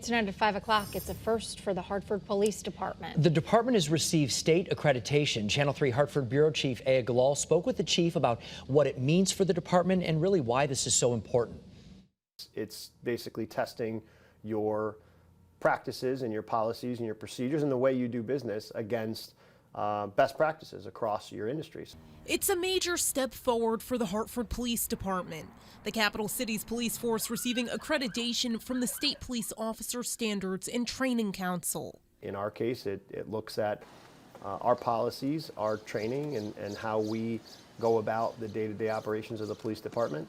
Tonight at 5 o'clock, it's a first for the Hartford Police Department. The department has received state accreditation. Channel 3 Hartford Bureau Chief Aya Galal spoke with the chief about what it means for the department and really why this is so important. It's basically testing your practices and your policies and your procedures and the way you do business against best practices across your industries. It's a major step forward for the Hartford Police Department, the capital city's police force receiving accreditation from the State Police Officer Standards and Training Council. In our case, it looks at our policies, our training, and how we go about the day-to-day operations of the police department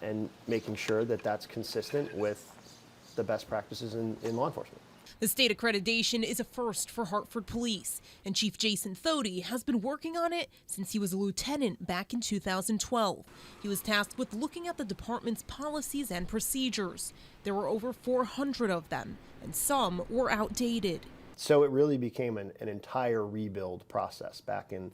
and making sure that that's consistent with the best practices in law enforcement. The state accreditation is a first for Hartford Police, and Chief Jason Thody has been working on it since he was a lieutenant back in 2012. He was tasked with looking at the department's policies and procedures. There were over 400 of them, and some were outdated. So it really became an entire rebuild process back in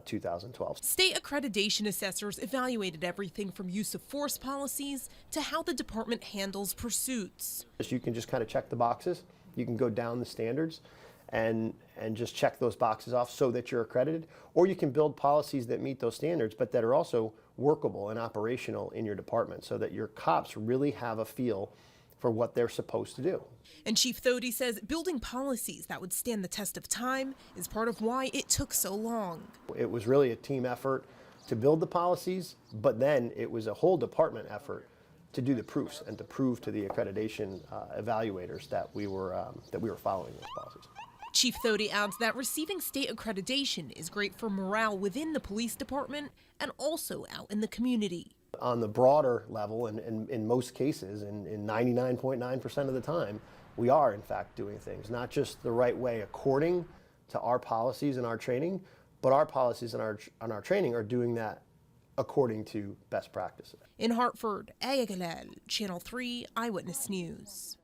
2012. State accreditation assessors evaluated everything from use of force policies to how the department handles pursuits. You can just kind of check the boxes. You can go down the standards and just check those boxes off so that you're accredited, or you can build policies that meet those standards but that are also workable and operational in your department so that your cops really have a feel for what they're supposed to do. And Chief Thody says building policies that would stand the test of time is part of why it took so long. It was really a team effort to build the policies, but then it was a whole department effort to do the proofs and to prove to the accreditation evaluators that we were following those policies. Chief Thody adds that receiving state accreditation is great for morale within the police department and also out in the community. On the broader level, and in most cases, in 99.9% of the time, we are in fact doing things not just the right way according to our policies and our training, but our policies and our training are doing that according to best practices. In Hartford, Aya Galal, Channel 3 Eyewitness News.